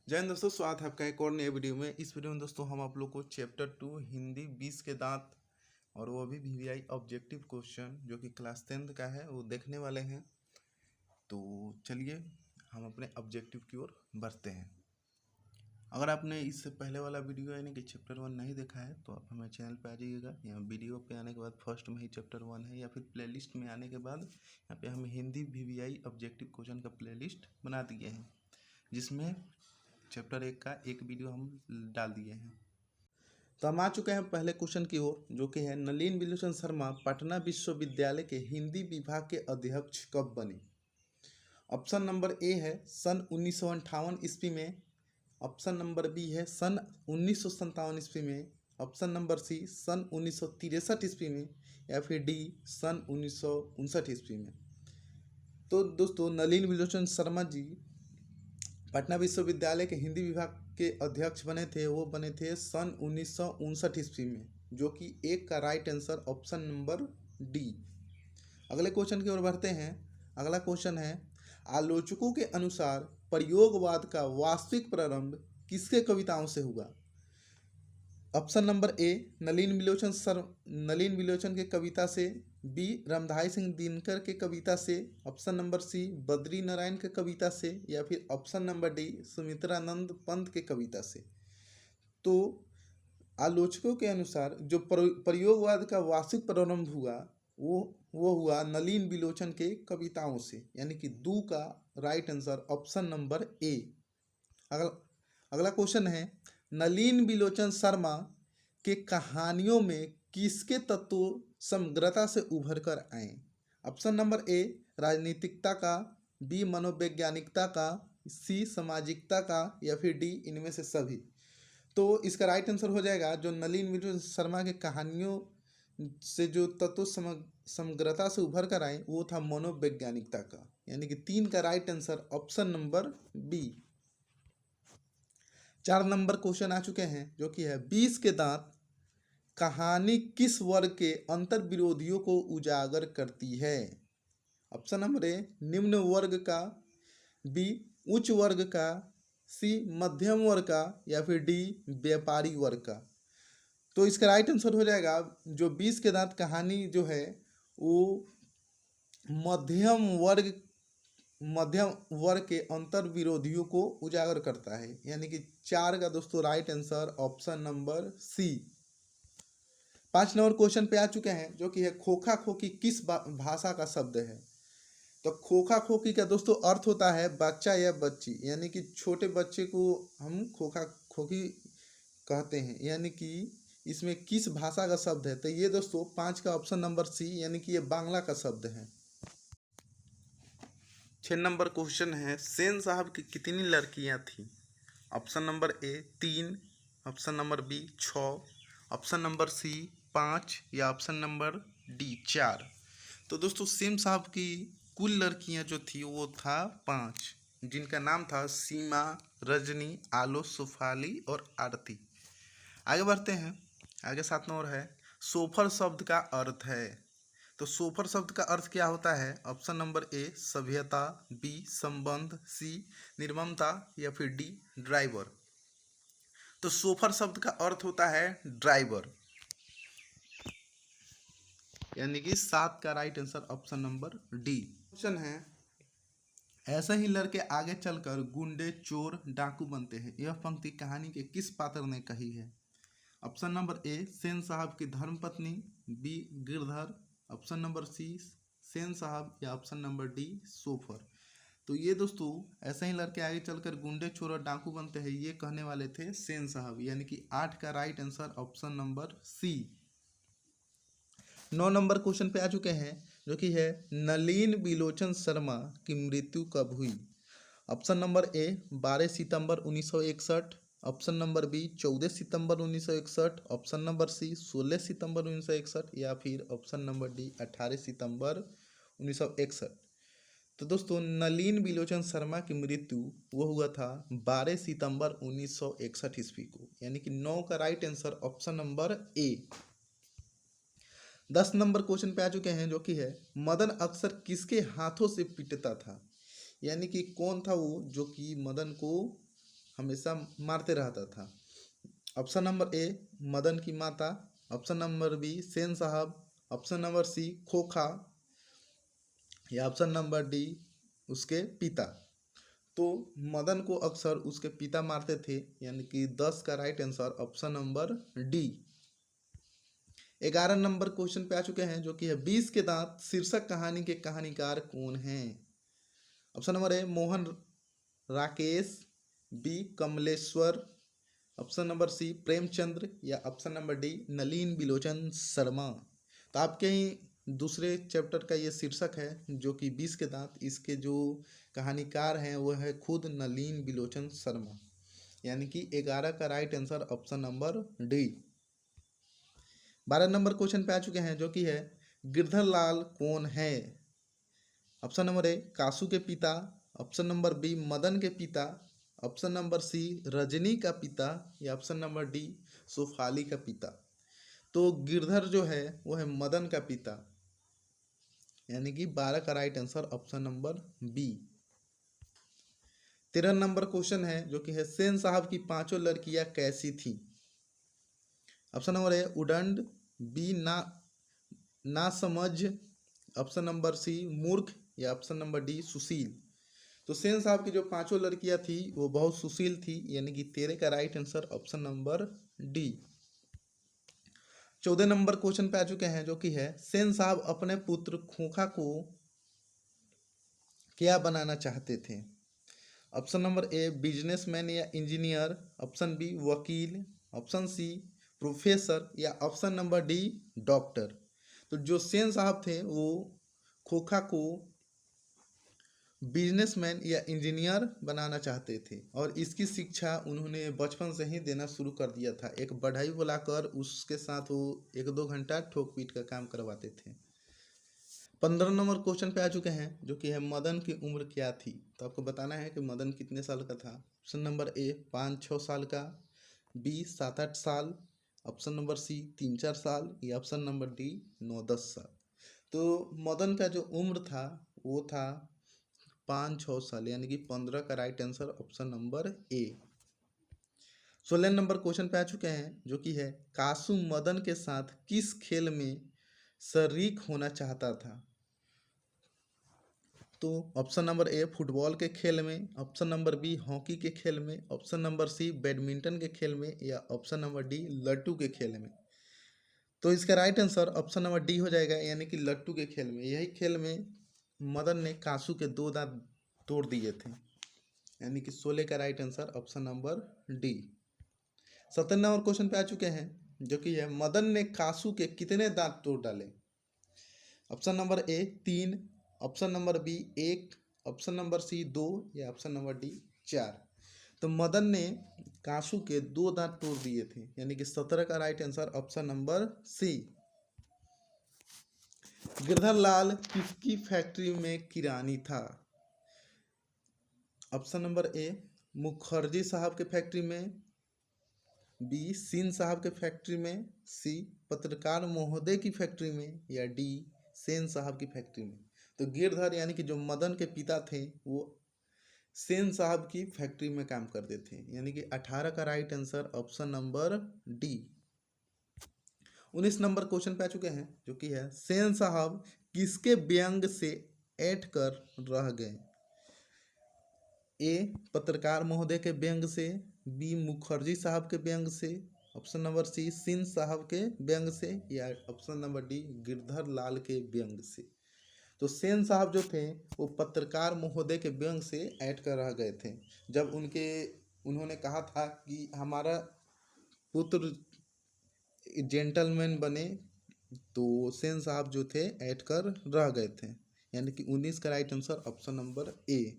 जय हिंद दोस्तों, स्वागत है आपका एक और नए वीडियो में। इस वीडियो में दोस्तों हम आप लोग को चैप्टर 2 हिंदी 20 के दांत और वो भी वीवीआई ऑब्जेक्टिव क्वेश्चन जो कि क्लास 10th का है वो देखने वाले हैं। तो चलिए हम अपने ऑब्जेक्टिव की ओर बढ़ते हैं। अगर आपने इससे पहले वाला वीडियो यानी कि चैप्टर 1 नहीं देखा है तो आप हमारे चैनल पे आ जाइएगा। यहाँ वीडियो पे आने के बाद फर्स्ट में ही चैप्टर 1 है, या फिर प्लेलिस्ट में आने के बाद यहाँ पे हम हिंदी वीवीआई ऑब्जेक्टिव क्वेश्चन का प्लेलिस्ट बना दिए हैं, जिसमें चैप्टर 1 का एक वीडियो हम डाल दिए हैं। तो हम आ चुके हैं पहले क्वेश्चन की ओर, जो कि है नलिन विलोचन शर्मा पटना विश्वविद्यालय के हिंदी विभाग के अध्यक्ष कब बने। ऑप्शन नंबर ए है सन 1958 ईस्वी में। ऑप्शन नंबर बी है सन 1957 ईस्वी में। ऑप्शन नंबर सी सन 1963 ईस्वी में, या फिर डी सन 1959 ईस्वी में। तो दोस्तों नलिन विलोचन शर्मा जी पटना विश्वविद्यालय के हिंदी विभाग के अध्यक्ष बने थे, वो बने थे सन 1959 ईस्वी में, जो कि एक का right answer option number D. अगले क्वेश्चन की ओर बढ़ते हैं। अगला क्वेश्चन है, आलोचकों के अनुसार प्रयोगवाद का वास्तविक प्रारंभ किसके कविताओं से हुआ। ऑप्शन नंबर ए नलिन विलोचन के कविता से, बी रामधारी सिंह दिनकर के कविता से, option number C Badri Narayan के कविता से, या फिर option number D Sumitranand Pant के कविता से। तो आलोचकों के अनुसार जो प्रयोगवाद का वास्तविक प्रारंभ हुआ वो हुआ नलिन विलोचन के कविताओं से, यानी कि दू का राइट आंसर ऑप्शन नंबर ए। अगला क्वेश्चन है, नलिन विलोचन शर्मा के कहानियों में किसके तत्व समग्रता से उभर कर आए। ऑप्शन नंबर ए राजनीतिकता का, बी मनोवैज्ञानिकता का, सी सामाजिकता का, या फिर डी इनमें से सभी। तो इसका राइट आंसर हो जाएगा जो नलिन विलोचन शर्मा के कहानियों से जो तत्व समग्रता से उभर कर आए वो था मनोवैज्ञानिकता का, यानी कि 3 का right answer option number B. 4 number question आ चुके हैं, जो कि है 20 के दांत कहानी किस वर्ग के अंतर विरोधियों को उजागर करती है। ऑप्शन नंबर ए निम्न वर्ग का, बी उच्च वर्ग का, सी मध्यम वर्ग का, या फिर डी व्यापारी वर्ग का। तो इसका राइट आंसर हो जाएगा जो 20 के दांत कहानी जो है वो मध्यम वर्ग के अंतर विरोधियों को उजागर करता है, यानी कि 4 का दोस्तों right answer option number C. 5 number question पे आ चुके हैं, जो कि है खोखा खोखी किस भाषा का शब्द है। तो खोखा खोखी का दोस्तों अर्थ होता है बच्चा या बच्ची, यानी कि छोटे बच्चे को हम खोखा खोखी कहते हैं, यानी कि इसमें किस भाषा का शब्द है। तो ये दोस्तों 5 का ऑप्शन नंबर सी, यानी कि ये बांग्ला का शब्द है। 6 नंबर क्वेश्चन है, सेन साहब की कितनी लड़कियां थीं। Option number A 3, option number B 6, option number C 5, या ऑप्शन नंबर डी 4। तो दोस्तों सेम साहब की कुल लड़कियां जो थी वो था 5, जिनका नाम था सीमा, रजनी, आलो, सुफाली और आरती। आगे बढ़ते हैं। आगे 7 नंबर है, सोफर शब्द का अर्थ है। तो सोफर शब्द का अर्थ क्या होता है। ऑप्शन नंबर ए सभ्यता, बी संबंध, सी निर्ममता, या फिर डी ड्राइवर। तो सोफर शब्द का अर्थ होता है ड्राइवर, यानी कि 7 का right answer option number D. Question है, ऐसे ही लड़के आगे चलकर गुंडे, चोर, डाकू बनते हैं, यह पंक्ति कहानी के किस पात्र ने कही है। ऑप्शन नंबर ए सेन साहब की धर्मपत्नी, B Girdhar, option number C Sen साहब, या ऑप्शन नंबर डी सोफर। तो ये दोस्तों ऐसे ही लड़के आगे चलकर गुंडे, चोर और डाकू बनते हैं, ये कहने वाले थे सेन साहब, यानी कि 8 का right answer option number C. 9 number question पे आ चुके हैं, जो कि है नलिन विलोचन शर्मा की मृत्यु कब हुई। ऑप्शन नंबर ए 12 सितंबर 1961, ऑप्शन नंबर बी 14 सितंबर 1961, ऑप्शन नंबर सी 16 सितंबर 1961, या फिर ऑप्शन नंबर डी 18 सितंबर 1961। तो दोस्तों नलिन विलोचन शर्मा की मृत्यु वो हुआ था 12 सितंबर 1961 ईस्वी को, यानी कि 9 का राइट आंसर ऑप्शन नंबर ए। 10 नंबर क्वेश्चन पे आ चुके हैं, जो कि है मदन अक्सर किसके हाथों से पीटता था, यानी कि कौन था वो जो कि मदन को हमेशा मारते रहता था। ऑप्शन नंबर ए मदन की माता, ऑप्शन नंबर बी सेन साहब, ऑप्शन नंबर सी खोखा, या ऑप्शन नंबर डी उसके पिता। तो मदन को अक्सर उसके पिता मारते थे, यानी कि 10 का right answer option number D. 11 number question पे आ चुके हैं, जो कि है 20 के दांत शीर्षक कहानी के कहानीकार कौन हैं। Option number A Mohan Rakesh, B Kamleshwar, option number C Premchandra, या option number D Nalin Bilochan Sharma. तो आपके ही दूसरे चैप्टर का ये शीर्षक है, जो कि 20 के दांत, इसके जो कहानीकार हैं वो है खुद नलिन बिलोचन शर्मा, यानी कि 11 का right answer option number D. 12 number question पे आ चुके हैं, जो कि है गिरधर लाल कौन है। ऑप्शन नंबर ए कासू के पिता, ऑप्शन नंबर बी मदन के पिता, ऑप्शन नंबर सी रजनी का पिता, या ऑप्शन नंबर डी सुफाली का पिता। तो गिरधर जो है वो है मदन का पिता, यानी कि 12 का right answer option number B. 13 number question है, जो कि है सेन साहब की पांचों लड़कियां कैसी थी। ऑप्शन नंबर ए उदंड, बी ना समझ, ऑप्शन नंबर सी मूर्ख, या ऑप्शन नंबर डी सुशील। तो सेन साहब की जो पांचों लड़कियां थी वो बहुत सुशील थी, यानी कि 13 का right answer option number D. 14 number question पे आ चुके हैं, जो कि है सेन साहब अपने पुत्र खोखा को क्या बनाना चाहते थे। ऑप्शन नंबर ए बिजनेसमैन या इंजीनियर, ऑप्शन बी वकील, ऑप्शन सी प्रोफेसर, या ऑप्शन नंबर डी डॉक्टर। तो जो सेन साहब थे वो खोखा को बिजनेसमैन या इंजीनियर बनाना चाहते थे, और इसकी शिक्षा उन्होंने बचपन से ही देना शुरू कर दिया था। एक बढ़ई बुलाकर उसके साथ वो 1-2 घंटा ठोक पीट का काम करवाते थे। 15 नंबर क्वेश्चन पे आ चुके हैं, जो कि है मदन की उम्र क्या थी। तो आपको बताना है कि मदन कितने साल का था। ऑप्शन नंबर ए 5-6 साल का, बी 7-8 साल, ऑप्शन नंबर सी 3-4 साल, या ऑप्शन नंबर डी 9-10 साल। तो मदन का जो उम्र था वो था 5-6 साल, यानी कि 15 का राइट आंसर ऑप्शन नंबर ए। 16 नंबर क्वेश्चन पे आ चुके हैं, जो कि है कासू मदन के साथ किस खेल में शरीक होना चाहता था। तो ऑप्शन नंबर ए फुटबॉल के खेल में, ऑप्शन नंबर बी हॉकी के खेल में, ऑप्शन नंबर सी बैडमिंटन के खेल में, या ऑप्शन नंबर डी लट्टू के खेल में। तो इसका right answer option number D हो जाएगा, यानी कि लट्टू के खेल में। यही खेल में मदन ने कासू के 2 दांत तोड़ दिए थे, यानी कि 16 का right answer option number D. 17 number question पे आ चुके हैं, जो कि है मदन ने कासू के कितने दांत तोड़ डाले। Option number A 3, option number B 1, option number C 2, या ऑप्शन नंबर डी 4। तो मदन ने कासू के 2 दांत तोड़ दिए थे, यानी कि 17 का right answer option number C. Girdhar Lal किसकी फैक्ट्री में किरानी था। ऑप्शन नंबर ए मुखर्जी साहब के फैक्ट्री में, बी सीन साहब के फैक्ट्री में, सी पत्रकार महोदय की फैक्ट्री में, या डी सेन साहब की फैक्ट्री में। तो गिरधर यानी कि जो मदन के पिता थे वो सेन साहब की फैक्ट्री में काम करते थे, यानी कि 18 का right answer option number D. 19 number question पे आ चुके हैं, जो कि है सेन साहब किसके व्यंग से ऐठ कर रह गए। ए पत्रकार महोदय के व्यंग से, बी मुखर्जी साहब के व्यंग से, ऑप्शन नंबर सी सिंह साहब के व्यंग से, या ऑप्शन नंबर डी गिरधर लाल के व्यंग से। तो सेन साहब जो थे वो पत्रकार महोदय के व्यंग से ऐड कर रह गए थे। जब उन्होंने कहा था कि हमारा पुत्र जेंटलमैन बने, तो सेन साहब जो थे ऐड कर रह गए थे, यानी कि 19 का राइट आंसर ऑप्शन नंबर ए।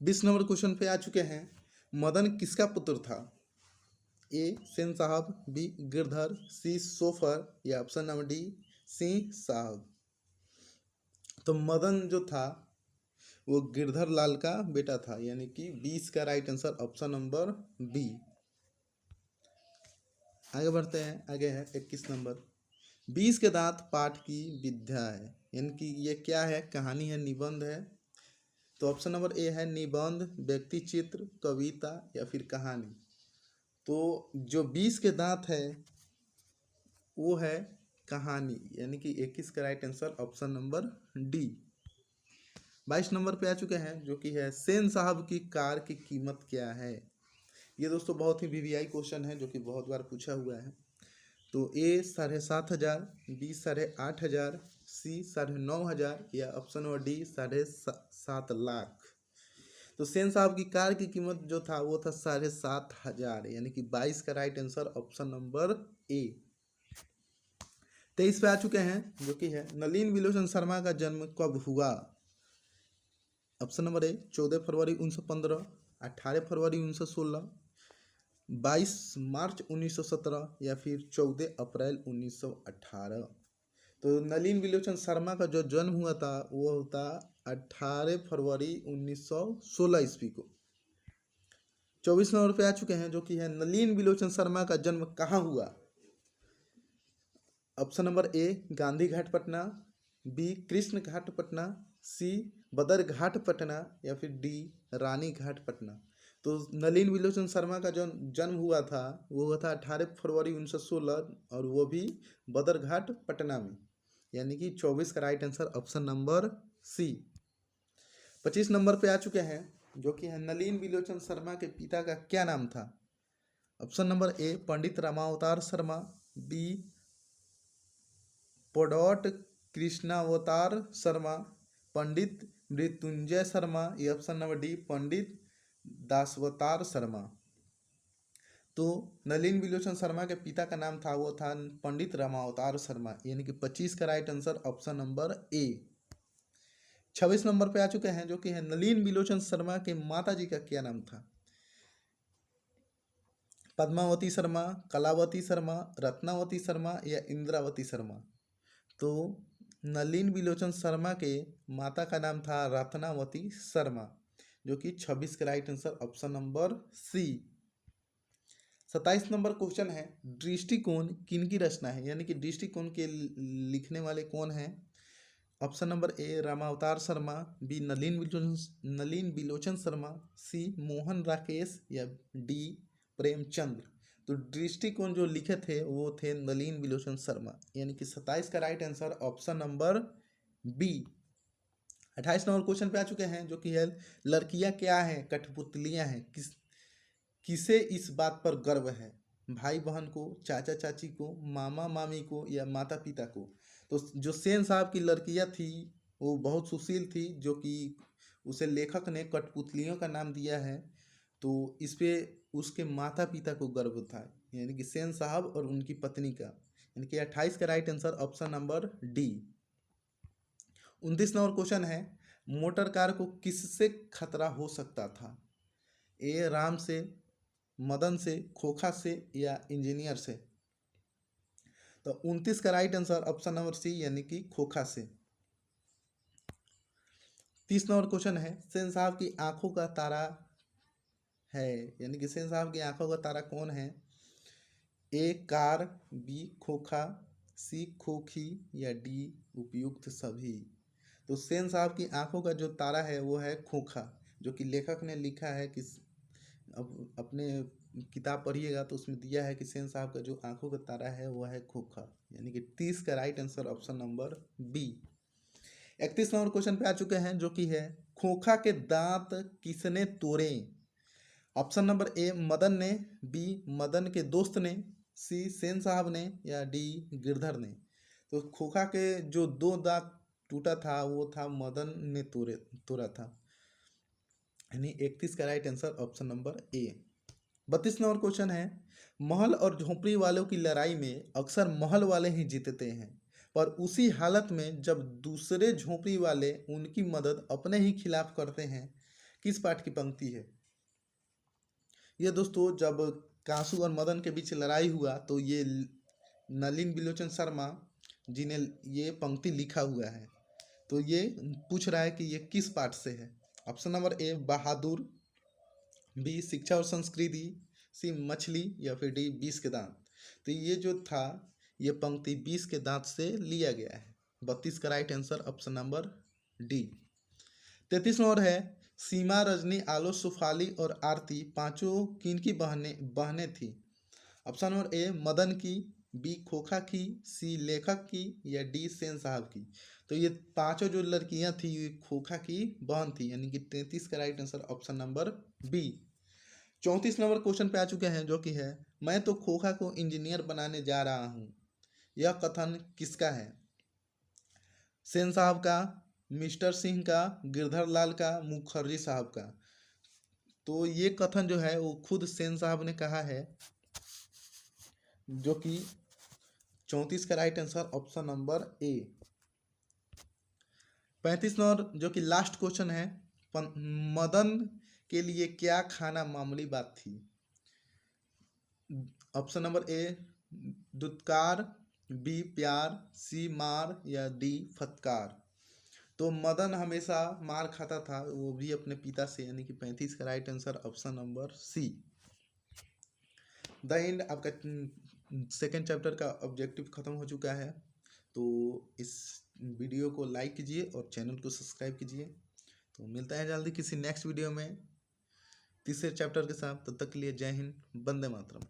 20 नंबर क्वेश्चन पे आ चुके हैं, मदन किसका पुत्र था। ए सेन साहब, बी गिरधर, सी सोफर, या ऑप्शन नंबर डी सिंह साहब। तो मदन जो था वो गिरधर लाल का बेटा था, यानी कि 20 का right answer option number B. आगे बढ़ते हैं, आगे है 21 नंबर 20 के दांत पाठ की विद्या है, यानी कि ये क्या है, कहानी है, निबंध है। तो ऑप्शन नंबर ए है निबंध, व्यक्ति चित्र, कविता या फिर कहानी। तो जो 20 के दांत है वो है कहानी, यानी कि 21 का right answer option number D. 22 number पे आ चुके हैं जो कि है सेन साहब की कार की कीमत क्या है। ये दोस्तों बहुत ही वीवीआई क्वेश्चन है जो कि बहुत बार पूछा हुआ है। तो ए 7,500, बी 8,500, सी 9,500 या ऑप्शन नंबर डी 7.5 लाख। तो सेन साहब की कार की कीमत जो था वो था 7,500, यानी कि 22 का राइट आंसर ऑप्शन नंबर ए। 23 पे आ चुके हैं जो कि है नलिन विलोचन शर्मा का जन्म कब हुआ। ऑप्शन नंबर ए 14 फरवरी 1915, 18 फरवरी 1916, 22 मार्च 1917 या फिर 14 अप्रैल 1918। तो नलिन विलोचन शर्मा का जो जन्म हुआ था वो होता 18 फरवरी 1916 ईस्वी को। 24 नंबर पे आ चुके हैं जो कि है नलिन विलोचन शर्मा का जन्म कहाँ हुआ। Option number A Gandhi Ghat Patna, B Krishna Ghat Patna, C Badar Ghat Patna या फिर डी रानी घाट पटना। तो नलिन विलोचन शर्मा का जो जन्म हुआ था वो हुआ था 18 फरवरी 1916 और वो भी बदर घाट पटना में, यानी कि 24 का right answer option number C. 25 number पे आ चुके हैं जो कि है नलिन विलोचन शर्मा के पिता का क्या नाम था। Option number A Pandit Ramavatar Sharma, B पोडॉट कृष्णावतार शर्मा, पंडित मृत्युंजय शर्मा या option number D Pandit Dasavatar Sharma. तो नलिन विलोचन शर्मा के पिता का नाम था वो था पंडित रामावतार शर्मा, यानी कि 25 का राइट आंसर ऑप्शन नंबर ए। 26 नंबर पे आ चुके हैं जो कि है नलिन विलोचन शर्मा के माता जी का क्या नाम था। पद्मावती शर्मा, कलावती शर्मा, रत्नावती शर्मा या इंद्रावती शर्मा। तो नलिन विलोचन शर्मा के माता का नाम था रत्नावती शर्मा, जो कि 26 का right answer option number C. 27 number question है दृष्टिकोण किनकी रचना है, यानी कि दृष्टिकोण के लिखने वाले कौन हैं। Option number A Ramavatar Sharma, B Nalin Vilochan Sharma, C Mohan Rakesh या डी प्रेमचंद्र। तो दृष्टिकोण जो लिखे थे वो थे नलिन विलोचन शर्मा, यानी कि 27 का right answer option number B. 28 number question पे आ चुके हैं जो कि है लड़कियां क्या हैं, कठपुतलियां हैं, किसे इस बात पर गर्व है। भाई बहन को, चाचा चाची को, मामा मामी को या माता पिता को। तो जो सेन साहब की लड़कियां थी वो बहुत सुशील थी, जो कि उसे लेखक ने कठपुतलियों का नाम दिया है। तो इस पे उसके माता पिता को गर्व था, यानी कि सेन साहब और उनकी पत्नी का, यानी कि 28 का right answer option number D. 29 number question है मोटर कार को किससे खतरा हो सकता था। ए राम से, मदन से, खोखा से या इंजीनियर से। तो 29 का right answer option number C, यानी कि खोखा से। 30 नंबर क्वेश्चन है सेन साहब की आंखों का तारा है, यानी कि सेन साहब की आंखों का तारा कौन है। ए कार, बी खोखा, सी खोखी या डी उपयुक्त सभी। तो सेन साहब की आंखों का जो तारा है वो है खोखा, जो कि लेखक ने लिखा है कि अपने किताब पढ़िएगा तो उसमें दिया है कि सेन साहब का जो आंखों का तारा है वो है खोखा, यानी कि 30 का right answer option number B. 31 number question पे आ चुके हैं जो कि है खोखा के दांत किसने तोड़े। ऑप्शन नंबर ए मदन ने, बी मदन के दोस्त ने, सी सेन साहब ने या डी गिरधर ने। तो खोखा के जो दो दांत टूटा था वो था मदन ने तोड़ा था, यानी 31 का राइट आंसर ऑप्शन नंबर ए। 32 नंबर क्वेश्चन है महल और झोपड़ी वालों की लड़ाई में अक्सर महल वाले ही जीतते हैं, पर उसी हालत में जब दूसरे झोपड़ी वाले उनकी मदद अपने ही खिलाफ करते हैं, किस पाठ की पंक्ति है। ये दोस्तों जब कांसू और मदन के बीच लड़ाई हुआ तो ये नलिन विलोचन शर्मा जी ने ये पंक्ति लिखा हुआ है। तो ये पूछ रहा है कि ये किस पाठ से है। ऑप्शन नंबर ए बहादुर, बी शिक्षा और संस्कृति, सी मछली या फिर डी 20 के दांत। तो ये जो था ये पंक्ति 20 के दांत से लिया गया है। 32 का right answer option number D. 33 number है, सीमा, रजनी, आलो, सुफाली और आरती पांचों किनकी बहनें थी? ऑप्शन नंबर ए मदन की, बी खोखा की, सी लेखक की, या डी सेन साहब की। तो ये पांचों जो लड़कियां थी ये खोखा की बहन थी, यानी कि 33 का right answer option number B. 34 number question पे आ चुके हैं, जो कि है, मैं तो खोखा को इंजीनियर बनाने जा रहा हूँ, यह कथन किसका है? सेन साहब का, मिस्टर सिंह का, गिरधर लाल का, मुखर्जी साहब का। तो ये कथन जो है वो खुद सेन साहब ने कहा है, जो कि 34 का राइट आंसर ऑप्शन नंबर ए। 35 नंबर जो कि लास्ट क्वेश्चन है, मदन के लिए क्या खाना मामूली बात थी? ऑप्शन नंबर ए दुत्कार, बी प्यार, सी मार, या डी फटकार। तो मदन हमेशा मार खाता था, वो भी अपने पिता से, यानी कि 35 का right answer option number C. The end आपका सेकेंड चैप्टर का ऑब्जेक्टिव खत्म हो चुका है। तो इस वीडियो को लाइक कीजिए और चैनल को सब्सक्राइब कीजिए। तो मिलता है जल्दी किसी नेक्स्ट वीडियो में तीसरे चैप्टर के साथ। तब तक के लिए जय हिंद, वंदे मातरम।